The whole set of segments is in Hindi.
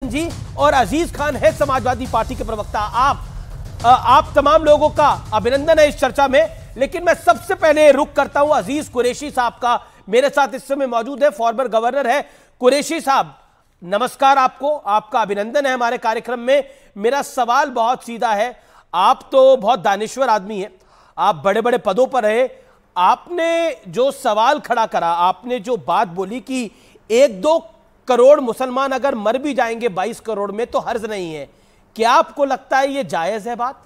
अभिनंदन जी और अजीज खान है समाजवादी पार्टी के प्रवक्ता। आप तमाम लोगों का अभिनंदन है इस चर्चा में, लेकिन मैं सबसे पहले रुख करता हूं अजीज कुरैशी साहब का। मेरे साथ इस समय मौजूद है, फॉर्मर गवर्नर है। कुरैशी साहब, नमस्कार आपको, आपका अभिनंदन है हमारे कार्यक्रम में। मेरा सवाल बहुत सीधा है, आप तो बहुत दानिश्वर आदमी हैं, आप बड़े बड़े पदों पर रहे, आपने जो सवाल खड़ा करा, आपने जो बात बोली कि 1-2 करोड़ मुसलमान अगर मर भी जाएंगे 22 करोड़ में तो हर्ज नहीं है, क्या आपको लगता है ये जायज है बात,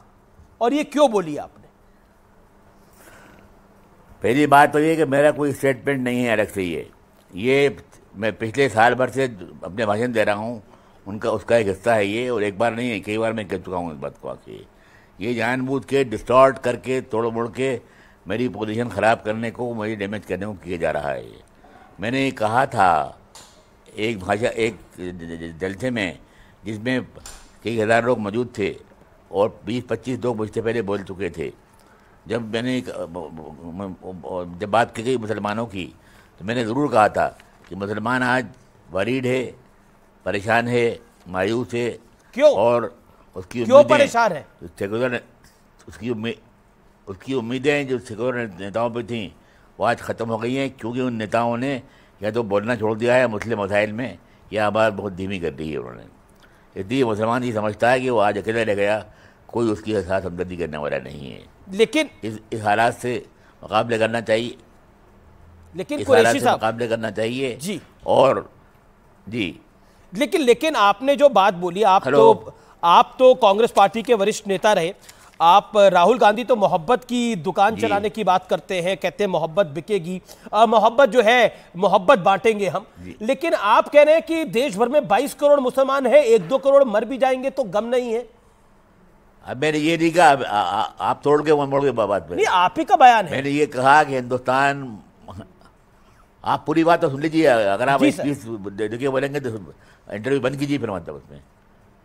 और ये क्यों बोली आपने? पहली बात तो ये कि मेरा कोई स्टेटमेंट नहीं है अलग से। ये मैं पिछले साल भर से अपने भाषण दे रहा हूँ, उसका एक हिस्सा है ये, और एक बार नहीं है, कई बार मैं कह चुका हूँ इस बात को आके। ये जानबूझ के डिस्टॉर्ट करके तोड़ मोड़ के मेरी पोजीशन ख़राब करने को, मेरी डैमेज करने को किया जा रहा है। मैंने कहा था एक जलसे में जिसमें कई हज़ार लोग मौजूद थे और 20-25 लोग मुझसे पहले बोल चुके थे। जब बात की गई मुसलमानों की, तो मैंने ज़रूर कहा था कि मुसलमान आज वरीड है, परेशान है, मायूस है। क्यों? और उसकी क्यों परेशान है? उसकी उम्मीदें जो सेक्युलर नेताओं पे थीं वो आज ख़त्म हो गई हैं, क्योंकि उन नेताओं ने या तो बोलना छोड़ दिया है मुस्लिम मसाइल में, या बात बहुत धीमी कर दी है उन्होंने। इसलिए मुसलमान ये समझता है कि वो आज अकेला रह गया, कोई उसके साथ हमदर्दी करने वाला नहीं है। लेकिन इस हालात से मुकाबले करना चाहिए, लेकिन कुरैशी साहब मुकाबले करना चाहिए जी। और जी लेकिन आपने जो बात बोली, आप तो कांग्रेस पार्टी के वरिष्ठ नेता रहे। आप राहुल गांधी तो मोहब्बत की दुकान चलाने की बात करते हैं, कहते हैं मोहब्बत बिकेगी, मोहब्बत जो है मोहब्बत बांटेंगे हम। लेकिन आप कह रहे हैं कि देश भर में 22 करोड़ मुसलमान है, 1-2 करोड़ मर भी जाएंगे तो गम नहीं है। अब मैंने ये नहीं कहा, आप तोड़ के मोड़ के बात पे, नहीं, आप ही का बयान है। मैंने ये कहा कि हिंदुस्तान, आप पूरी बात तो सुन लीजिए। अगर आप देखिए बोलेंगे तो इंटरव्यू बंद कीजिए फिर, मतलब उसमें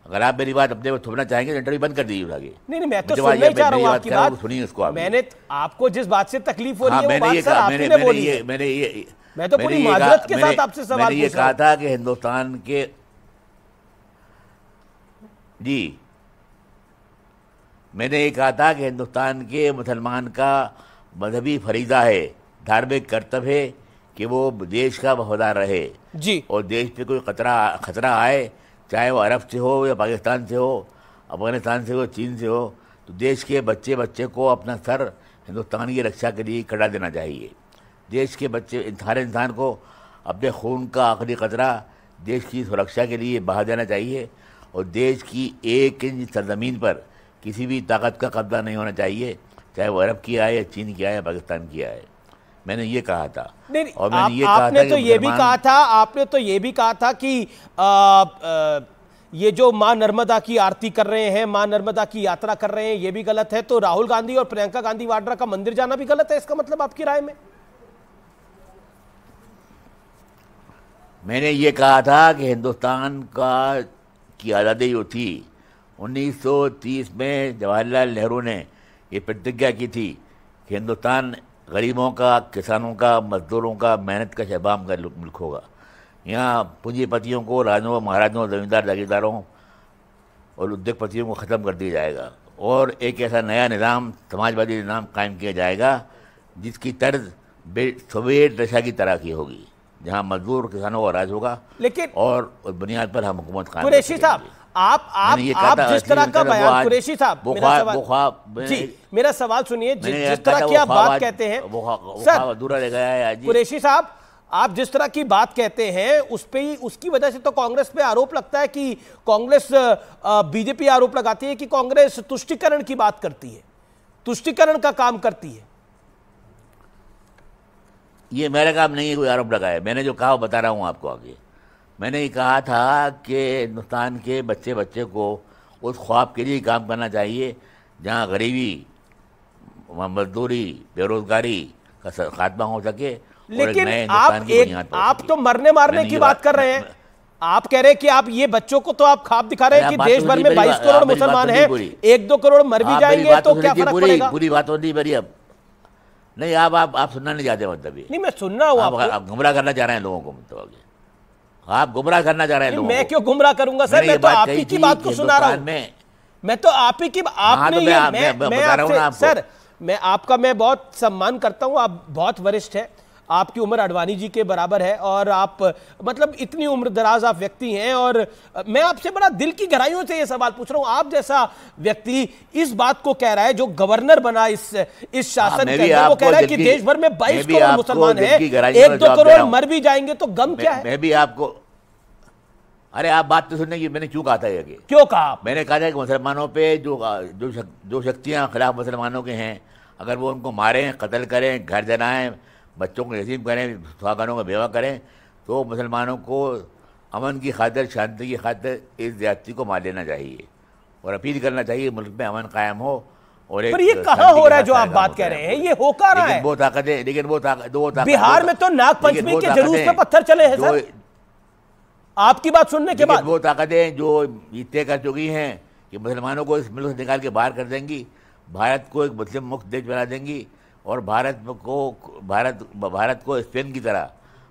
अगर आप मेरी बात अपने थोपना चाहेंगे तो इंटरव्यू बंद कर दीजिए आगे। नहीं, मैं तो सुनना ही चाह रहा हूं आपकी बात। सुनिए उसको आप। मैंने आपको जिस बात से तकलीफ हो रही है वो बात सर आपने बोली है। मैं तो पूरी माजरत के साथ आपसे सवाल पूछ रहा हूं। मैंने ये कहा था कि हिंदुस्तान के मैंने ये कहा था कि हिंदुस्तान के मुसलमान का मजहबी फरीज़ा है, धार्मिक कर्तव्य है कि वो देश का वफादार रहे जी, और देश पे कोई खतरा आए, चाहे वो अरब से हो या पाकिस्तान से हो, अफगानिस्तान से हो, चीन से हो, तो देश के बच्चे को अपना सर हिंदुस्तान की रक्षा के लिए कटा देना चाहिए। देश के बच्चे, हर इंसान को अपने खून का आखिरी कतरा देश की सुरक्षा के लिए बहा देना चाहिए, और देश की 1 इंच सरजमीन पर किसी भी ताकत का कब्जा नहीं होना चाहिए, चाहे वो अरब की आए या चीन की आए या पाकिस्तान की आए। मैंने ये कहा था। नहीं, और मैंने ये आपने कहा था तो ये भी कहा था, आपने तो ये भी कहा था कि ये जो मां नर्मदा की आरती कर रहे हैं, मां नर्मदा की यात्रा कर रहे हैं, ये भी गलत है। तो राहुल गांधी और प्रियंका गांधी वाड्रा का मंदिर जाना भी गलत है, इसका मतलब आपकी राय में? मैंने ये कहा था कि हिंदुस्तान की आज़ादी जो थी 1930 में जवाहरलाल नेहरू ने ये प्रतिज्ञा की थी कि हिंदुस्तान गरीबों का, किसानों का, मजदूरों का, मेहनत का शहबाम का मुल्क होगा। यहाँ पूंजीपतियों को, राजाओं, महाराजों, जमींदार, जागीरदारों और उद्योगपतियों को ख़त्म कर दिया जाएगा, और एक ऐसा नया निज़ाम, समाजवादी निज़ाम कायम किया जाएगा जिसकी तर्ज सोवियत रशिया की तरह की होगी, जहाँ मजदूर किसानों का राज होगा, लेकिन और बुनियाद पर हम हुकूमत कायम कुरैशी साहब, आप जिस तरह का बयान, कुरैशी साहब मेरा सवाल सुनिए, जिस तरह की आप बात कहते हैं सर, अधूरा रह गया है। कुरैशी साहब, आप जिस तरह की बात कहते हैं उस पे ही, उसकी वजह से तो कांग्रेस पे आरोप लगता है कि कांग्रेस, बीजेपी आरोप लगाती है कि कांग्रेस तुष्टीकरण की बात करती है, तुष्टीकरण का काम करती है। ये मेरा काम नहीं है कोई आरोप लगाए, मैंने जो कहा वो बता रहा हूँ आपको आगे। मैंने ये कहा था कि हिंदुस्तान के बच्चे को उस ख्वाब के लिए काम करना चाहिए जहाँ गरीबी, मजदूरी, बेरोजगारी का खात्मा हो सके। लेकिन आप तो मरने मारने की बात कर रहे हैं। आप कह रहे हैं कि आप ये बच्चों को तो आप ख्वाब दिखा रहे हैं कि देश भर में 22 करोड़ मुसलमान हैं, 1-2 करोड़ मर भी जाएंगे तो क्या फर्क पड़ेगा? पूरी बात होती मेरी अब नहीं, आप सुनना नहीं चाहते, मतलब ये नहीं, मैं सुनना हूँ, आप गुमराह करना चाह रहे हैं लोगों को, मतलब आप गुमराह करना चाह रहे हैं लोगों मैं को। क्यों गुमराह करूंगा सर? मैं तो आप ही की बात को सुना रहा हूं। मैं तो आप ही की आपने ये मैं आपसे सर मैं बहुत सम्मान करता हूं। आप बहुत वरिष्ठ हैं, आपकी उम्र अडवाणी जी के बराबर है और आप मतलब इतनी उम्र दराज आप व्यक्ति हैं और मैं आपसे बड़ा दिल की गहराइयों से ये सवाल पूछ रहा हूं। आप जैसा व्यक्ति इस बात को कह रहा है, जो गवर्नर बना इस शासन के अंदर, वो कह रहा है कि देश भर में 22 करोड़ मुसलमान हैं, 1-2 करोड़ मर भी जाएंगे तो गम क्या है? मैं भी आपको, अरे आप बात तो सुनने की, मैंने क्यों कहा था ये? क्यों कहा? मैंने कहा था कि मुसलमानों पे जो शक्तियां खिलाफ मुसलमानों के हैं, अगर वो उनको मारें, कत्ल करें, घर जलाएं, बच्चों को यतीम करें, सुहागनों का बेवा करें, तो मुसलमानों को अमन की खातिर, शांति की खातिर इस ज्यादती को मार लेना चाहिए और अपील करना चाहिए मुल्क में अमन कायम हो। और पर ये कहाँ हो रहा है जो आप बात कह रहे हैं? ये हो कहाँ रहा है? वो ताकतें, लेकिन वो ताकत बिहार में तो नागपंचमी के जुलूस पे पत्थर चले हैं सर, आपकी बात सुनने के बाद। वो ताकतें जो तय कर चुकी हैं कि मुसलमानों को इस मुल्क से निकाल के बाहर कर देंगी, भारत को एक मुस्लिम मुक्त देश बना देंगी और भारत को स्पेन की तरह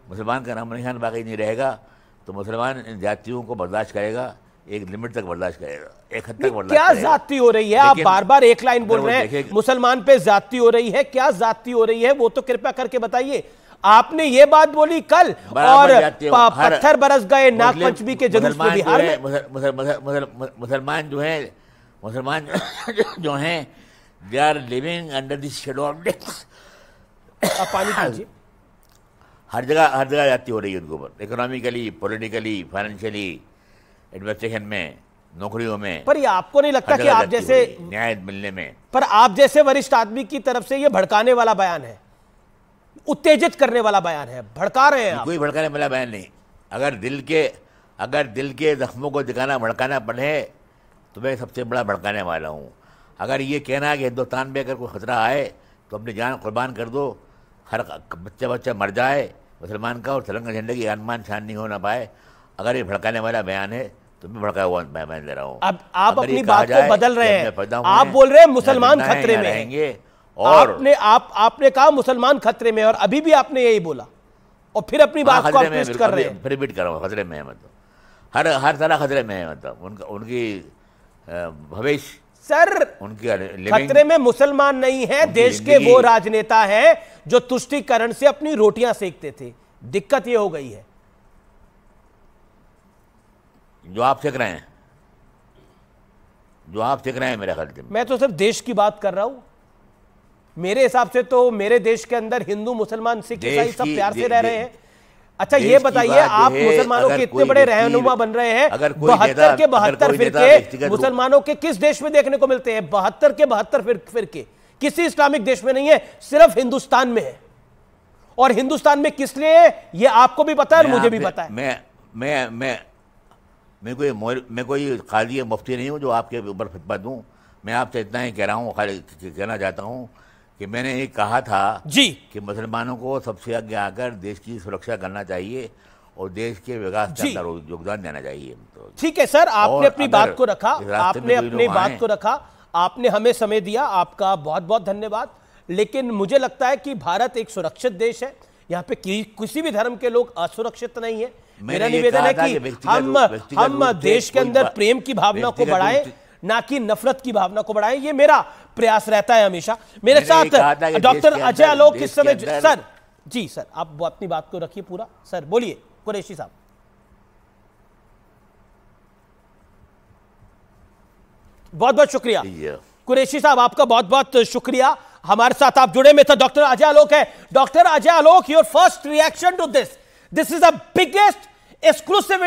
मुसलमान का नाम निशान बाकी नहीं रहेगा, तो मुसलमान इन जातियों को बर्दाश्त करेगा, एक लिमिट तक बर्दाश्त करेगा, एक हद तक बर्दाश्त क्या जाती हो रही है? आप बार बार एक लाइन बोल रहे हैं, मुसलमान पे जाती हो रही है। क्या जाती हो रही है वो तो कृपया करके बताइए। आपने ये बात बोली कल और पत्थर बरस गए नागपंचमी के जुलूस में बिहार में। मुसलमान जो हैं they are living under the shadow of death. पानी पीजिए। हर जगह जाती हो रही है उनके ऊपर, इकोनॉमिकली, पॉलिटिकली, फाइनेंशियली, एडमिनिस्ट्रेशन में, नौकरियों में। पर ये आपको नहीं लगता कि आप जैसे न्याय मिलने में, पर आप जैसे वरिष्ठ आदमी की तरफ से ये भड़काने वाला बयान है, उत्तेजित करने वाला बयान है, भड़का रहे हैं आप? कोई भड़काने वाला बयान नहीं। अगर दिल के जख्मों को दिखाना भड़काना पड़े तो मैं सबसे बड़ा भड़काने वाला हूँ। अगर ये कहना है कि हिंदुस्तान में अगर कोई खतरा आए तो अपनी जान कुर्बान कर दो, हर बच्चा मर जाए मुसलमान का और तिरंगा झंडे की आसमान शान नहीं हो ना पाए, अगर ये भड़काने वाला बयान है तो मैं भड़काया हुआ बयान दे रहा हूँ। अब आप अपनी बात को बदल रहे हैं। आप बोल रहे हैं मुसलमान खतरे में रहेंगे और आपने कहा मुसलमान खतरे में, और अभी भी आपने यही बोला और फिर अपनी बात को ट्विस्ट कर रहे हैं। फिर रिपीट कर रहा हूँ, खतरे में है, मतलब हर तरह खतरे में है, मतलब उनकी भविष्य सर, उनकी खतरे में मुसलमान नहीं है, देश के वो राजनेता हैं जो तुष्टीकरण से अपनी रोटियां सेकते थे। दिक्कत ये हो गई है जो आप सेक रहे हैं, मेरे ख्याल से। मैं तो सिर्फ देश की बात कर रहा हूं। मेरे हिसाब से तो मेरे देश के अंदर हिंदू, मुसलमान, सिख, ईसाई सब प्यार से रह रहे हैं। अच्छा ये बताइए, आप मुसलमानों के इतने बड़े रहनुमा बन रहे हैं, 72 के 72 फिरके मुसलमानों के किस देश में देखने को मिलते हैं? 72 के 72 फिरके किसी इस्लामिक देश में नहीं है, सिर्फ हिंदुस्तान में है। और हिंदुस्तान में किस लिए ये आपको भी पता है और मुझे भी पता है। मैं कोई काजी मुफ्ती नहीं हूं जो आपके ऊपर फतवा दूं। मैं आपसे इतना ही कहना चाहता हूं कि मैंने ये कहा था जी कि मुसलमानों को सबसे आगे आकर देश की सुरक्षा करना चाहिए और देश के विकास के अंदर योगदान देना चाहिए। तो ठीक है सर, आपने अपनी बात को रखा, आपने अपनी बात को रखा, आपने हमें समय दिया, आपका बहुत बहुत धन्यवाद। लेकिन मुझे लगता है कि भारत एक सुरक्षित देश है, यहाँ पे किसी भी धर्म के लोग असुरक्षित नहीं है। मेरा निवेदन है कि हम देश के अंदर प्रेम की भावना को बढ़ाएं, ना कि नफरत की भावना को बढ़ाएं। ये मेरा प्रयास रहता है हमेशा। मेरे साथ डॉक्टर अजय आलोक इस समय। सर जी, सर आप अपनी बात को रखिए पूरा। सर बोलिए कुरैशी साहब। बहुत बहुत शुक्रिया कुरैशी साहब, आपका बहुत बहुत शुक्रिया। हमारे साथ आप जुड़े में था डॉक्टर अजय आलोक है। Doctor Ajay Alok, your first reaction to this is the biggest exclusive